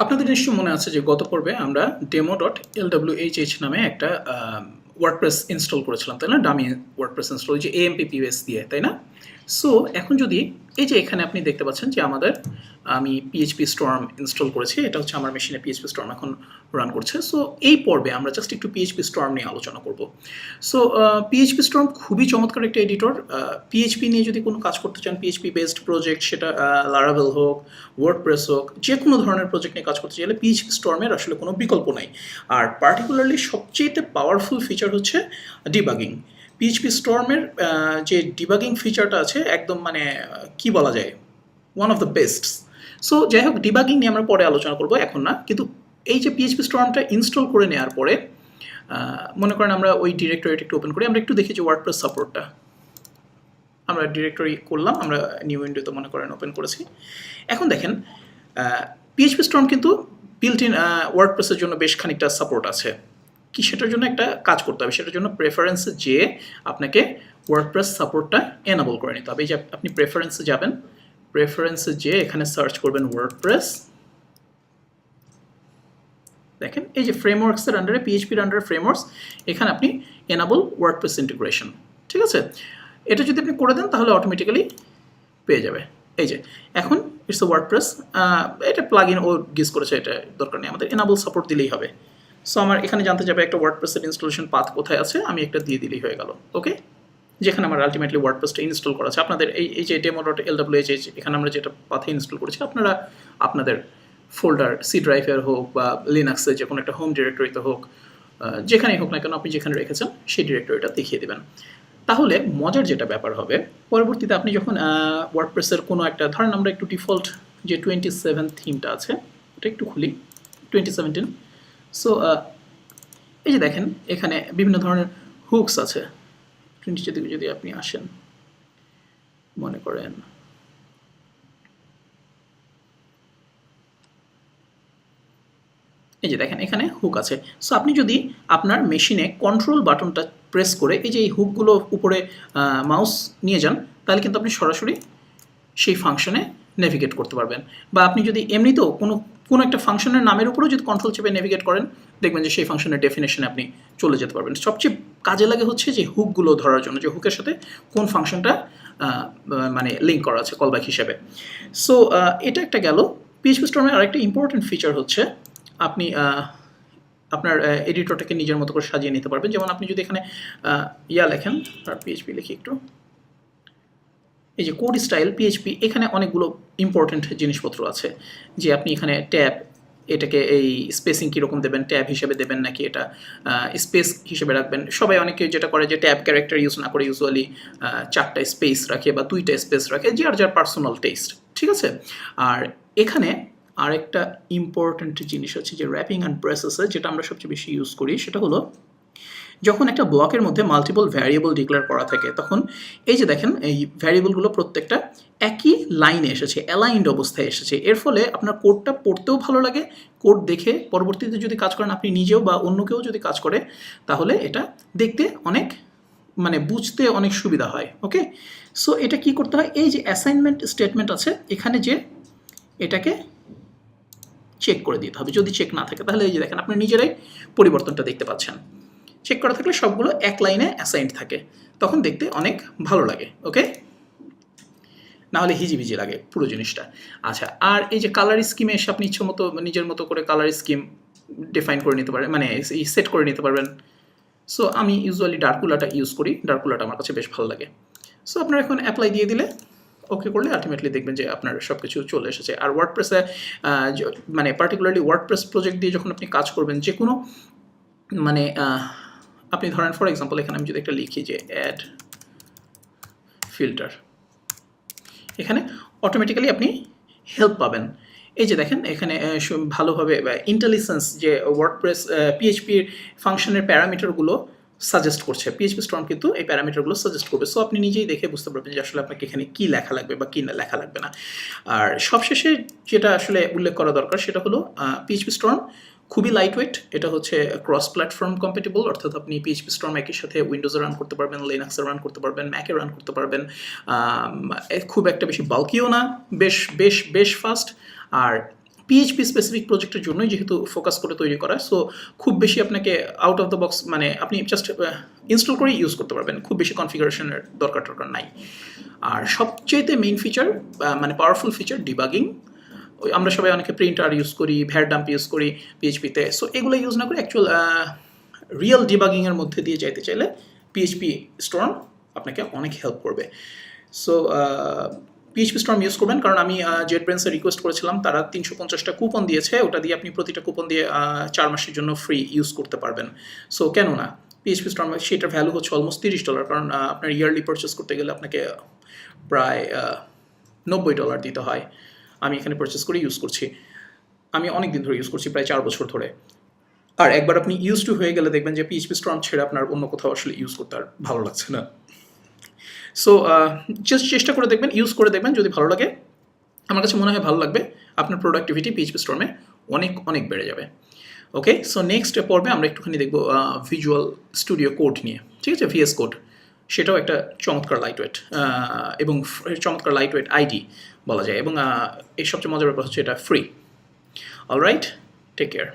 আপনাদের নিশ্চয়ই মনে আছে যে গত পর্বে আমরা demo.lwhh নামে একটা ওয়ার্ডপ্রেস ইনস্টল করেছিলাম, তাই না? ডামি ওয়ার্ডপ্রেস ইনস্টল, যে AMPPS দিয়ে, তাই না? সো এখন যদি এই যে এখানে আপনি দেখতে পাচ্ছেন যে আমি পিএইচপি স্টর্ম ইনস্টল করেছি, এটা হচ্ছে আমার মেশিনে পিএইচপি স্টর্ম এখন রান করছে। সো এই পর্বে আমরা জাস্ট একটু পিএইচপি স্টর্ম নিয়ে আলোচনা করব। সো পিএইচপি স্টর্ম খুবই চমৎকার একটা এডিটর। পিএইচপি নিয়ে যদি কোনো কাজ করতে চান, পিএইচপি বেসড প্রজেক্ট, সেটা লারাভেল হোক, ওয়ার্ডপ্রেস হোক, যে কোনো ধরনের প্রজেক্ট নিয়ে কাজ করতে চাইলে পিএইচপি স্টর্মের আসলে কোনো বিকল্প নাই। আর পার্টিকুলারলি সবচেয়ে পাওয়ারফুল ফিচার হচ্ছে ডিবাগিং। পিএইচপি স্টর্মের যে ডিবাগিং ফিচারটা আছে, একদম মানে কি বলা যায়, one of the best. So যাই হোক, ডিবাগিং নিয়ে আমরা পরে আলোচনা করবো, এখন না। কিন্তু এই যে পিএইচপি স্টর্মটা ইনস্টল করে নেওয়ার পরে মনে করেন আমরা ওই ডিরেক্টরিটা একটু ওপেন করি, আমরা একটু দেখি যে ওয়ার্ডপ্রেস সাপোর্টটা। আমরা ডিরেক্টরি করলাম, আমরা নিউ উইন্ডোতে মনে করেন ওপেন করেছি। এখন দেখেন পিএইচপি স্টর্ম কিন্তু বিল্ট ইন ওয়ার্ডপ্রেসের জন্য বেশ খানিকটা সাপোর্ট আছে। কি সেটার জন্য একটা কাজ করতে হবে, সেটার জন্য প্রেফারেন্সে যেয়ে আপনাকে ওয়ার্ডপ্রেস সাপোর্টটা এনাবল করে নিতে হবে। এই যে আপনি প্রেফারেন্সে যাবেন, প্রেফারেন্সে যেয়ে এখানে সার্চ করবেন ওয়ার্ডপ্রেস। দেখেন এই যে ফ্রেমওয়ার্কসের আন্ডারে, পিএইচপির আন্ডারে ফ্রেমওয়ার্কস, এখানে আপনি এনাবল ওয়ার্ডপ্রেস ইন্টিগ্রেশন, ঠিক আছে? এটা যদি আপনি করে দেন তাহলে অটোমেটিক্যালি পেয়ে যাবে। এই যে এখন ইটস এ ওয়ার্ডপ্রেস, এটা প্লাগ ইন ও গিস করেছে, এটা দরকার নেই, আমাদের এনাবল সাপোর্ট দিলেই হবে। সো আমার এখানে জানতে যাবে একটা ওয়ার্ডপ্রেসের ইনস্টলেশন পাথ কোথায় আছে, আমি একটা দিয়ে দিলেই হয়ে গেল। ওকে, যেখানে আমার আলটিমেটলি ওয়ার্ডপ্রেসটা ইনস্টল করা আছে। আপনাদের এই যে demo.lwhh, এখানে আমরা যেটা পাথে ইনস্টল করেছি, আপনারা আপনাদের ফোল্ডার সি ড্রাইভের হোক বা লিনাক্সের যে কোনো একটা হোম ডিরেক্টরিতে হোক, যেখানেই হোক না কেন, আপনি যেখানে রেখেছেন সেই ডিরেক্টরিটা দেখিয়ে দেবেন। তাহলে মজার যেটা ব্যাপার হবে, পরবর্তীতে আপনি যখন ওয়ার্ডপ্রেসের কোনো একটা, ধরেন আমরা একটু ডিফল্ট যে 27 থিমটা আছে ওটা একটু খুলি, 2017। সো এই যে দেখেন এখানে বিভিন্ন ধরনের হুকস আছে। নিচের দিকে যদি আপনি আসেন, মনে করেন এই যে দেখেন এখানে হুক আছে। সো আপনি যদি আপনার মেশিনে কন্ট্রোল বাটনটা প্রেস করে এই যে এই হুকগুলো উপরে মাউস নিয়ে যান, তাহলে কিন্তু আপনি সরাসরি সেই ফাংশনে নেভিগেট করতে পারবেন। বা আপনি যদি এমনিতেও কোনো একটা ফাংশনের নামের উপরেও যদি কন্ট্রোল চেপে নেভিগেট করেন, দেখবেন যে সেই ফাংশনের ডেফিনেশনে আপনি চলে যেতে পারবেন। সবচেয়ে কাজে লাগে হচ্ছে যে হুকগুলো ধরার জন্য, যে হুকের সাথে কোন ফাংশনটা মানে লিঙ্ক করা আছে কলব্যাক হিসেবে। সো এটা একটা গেল। পিএইচপি স্টর্মের আরেকটা ইম্পর্টেন্ট ফিচার হচ্ছে আপনি আপনার এডিটরটাকে নিজের মতো করে সাজিয়ে নিতে পারবেন। যেমন আপনি যদি এখানে লেখেন, আর পিএইচপি লিখি একটু, এই যে কোড স্টাইল পিএইচপি, এখানে অনেকগুলো ইম্পর্টেন্ট জিনিসপত্র আছে। যে আপনি এখানে ট্যাব, এটাকে এই স্পেসিং কীরকম দেবেন, ট্যাব হিসেবে দেবেন নাকি এটা স্পেস হিসেবে রাখবেন। সবাই অনেকে যেটা করে যে ট্যাব ক্যারেক্টার ইউজ না করে ইউজুয়ালি 4টা স্পেস রাখে বা 2টা স্পেস রাখে, যার পার্সোনাল টেস্ট, ঠিক আছে? আর এখানে আরেকটা ইম্পর্টেন্ট জিনিস হচ্ছে যে র্যাপিং অ্যান্ড প্রসেসর, যেটা আমরা সবচেয়ে বেশি ইউজ করি, সেটা হলো যখন একটা ব্লকের মধ্যে মাল্টিপল ভ্যারিয়েবল ডিক্লেয়ার করা থাকে, তখন এই যে দেখেন এই ভ্যারিয়েবলগুলো প্রত্যেকটা একই লাইনে এসেছে, অ্যালাইন্ড অবস্থায় এসেছে। এর ফলে আপনার কোডটা পড়তেও ভালো লাগে, কোড দেখে পরবর্তীতে যদি কাজ করেন আপনি নিজেও বা অন্য কেউ যদি কাজ করে, তাহলে এটা দেখতে অনেক মানে বুঝতে অনেক সুবিধা হয়। ওকে, সো এটা কি করতে হয়, এই যে অ্যাসাইনমেন্ট স্টেটমেন্ট আছে এখানে, যে এটাকে চেক করে দিতে হবে। যদি চেক না থাকে তাহলে এই যে দেখেন আপনি নিজেরাই পরিবর্তনটা দেখতে পাচ্ছেন। চেক করা থাকলে সবগুলো এক লাইনে অ্যাসাইন্ড থাকে, তখন দেখতে অনেক ভালো লাগে। ওকে, নাহলে হিজিবিজি লাগে পুরো জিনিসটা। আচ্ছা, আর এই যে কালার স্কিমে এসে আপনি ইচ্ছে মতো নিজের মতো করে কালার স্কিম ডিফাইন করে নিতে পারেন, মানে সেট করে নিতে পারবেন। সো আমি ইউজুয়ালি ডার্কুলাটা ইউজ করি, ডার্কুলাটা আমার কাছে বেশ ভালো লাগে। সো আপনার এখন অ্যাপ্লাই দিয়ে দিলে, ওকে করলে আলটিমেটলি দেখবেন যে আপনার সব কিছু চলে এসেছে। আর ওয়ার্ডপ্রেসে মানে পার্টিকুলারলি ওয়ার্ডপ্রেস প্রজেক্ট দিয়ে যখন আপনি কাজ করবেন, যে কোনো মানে আপনি ধরেন ফর এক্সাম্পল এখানে আমি যদি একটা লিখি যে অ্যাড ফিল্টার, এখানে অটোমেটিক্যালি আপনি হেল্প পাবেন। এই যে দেখেন এখানে ভালোভাবে ইন্টেলিজেন্স, যে ওয়ার্ডপ্রেস পিএইচপির ফাংশনের প্যারামিটারগুলো সাজেস্ট করছে, পিএইচপি স্টর্ম কিন্তু এই প্যারামিটারগুলো সাজেস্ট করবে। সো আপনি নিজেই দেখে বুঝতে পারবেন যে আসলে আপনাকে এখানে কী লেখা লাগবে বা কী লেখা লাগবে না। আর সবশেষে যেটা আসলে উল্লেখ করা দরকার সেটা হলো পিএইচপি স্টর্ম খুবই লাইটওয়েট, এটা হচ্ছে ক্রস প্ল্যাটফর্ম কম্প্যাটিবল, অর্থাৎ আপনি পিএইচপি স্টর্ম একই সাথে উইন্ডোজে রান করতে পারবেন, লিনাক্সে রান করতে পারবেন, ম্যাকে রান করতে পারবেন। খুব একটা বেশি বাল্কিও না, বেশ বেশ বেশ ফাস্ট। আর পিএইচপি স্পেসিফিক প্রজেক্টের জন্যই যেহেতু ফোকাস করে তৈরি করা, সো খুব বেশি আপনাকে আউট অফ দ্য বক্স মানে আপনি জাস্ট ইনস্টল করেই ইউজ করতে পারবেন, খুব বেশি কনফিগারেশনের দরকার নাই। আর সবচেয়েতে মেইন ফিচার মানে পাওয়ারফুল ফিচার ডিবাগিং। আমরা সবাই অনেকে প্রিন্টার ইউজ করি, ভ্যার ডাম্প ইউজ করি পিএইচপিতে, সো এগুলো ইউজ না করে অ্যাকচুয়াল রিয়েল ডিবাগিংয়ের মধ্যে দিয়ে যাইতে চাইলে পিএইচপি স্টর্ম আপনাকে অনেক হেল্প করবে। সো পিএইচপি স্টর্ম ইউজ করবেন, কারণ আমি জেটব্রেন্সে রিকোয়েস্ট করেছিলাম, তারা 350টা কুপন দিয়েছে, ওটা দিয়ে আপনি প্রতিটা কুপন দিয়ে 4 মাসের জন্য ফ্রি ইউজ করতে পারবেন। সো কেন না, পিএইচপি স্টর্ম সেটার ভ্যালু হচ্ছে অলমোস্ট $30, কারণ আপনার ইয়ারলি পারচেস করতে গেলে আপনাকে প্রায় $90 দিতে হয়। আমি এখানে পারচেস করে ইউজ করছি, আমি অনেক দিন ধরে ইউজ করছি, প্রায় 4 বছর ধরে। আর একবার আপনি ইউজ টু হয়ে গেলে দেখবেন যে পিএইচপি স্টর্ম ছেড়ে আপনার অন্য কোথাও আসলে ইউজ করতে আর ভালো লাগছে না। সো জাস্ট চেষ্টা করে দেখবেন, ইউজ করে দেখবেন, যদি ভালো লাগে, আমার কাছে মনে হয় ভালো লাগবে, আপনার প্রোডাক্টিভিটি পিএইচপি স্টর্মে অনেক বেড়ে যাবে। ওকে, সো নেক্সট পর্বে আমরা একটুখানি দেখবো ভিজুয়াল স্টুডিও কোড নিয়ে, ঠিক আছে, ভিএস কোড। সেটাও একটা চমৎকার লাইটওয়েট এবং চমৎকার লাইটওয়েট আইডি বলা যায়, এবং এই সবচেয়ে মজার ব্যাপার হচ্ছে এটা ফ্রি। Alright, take care.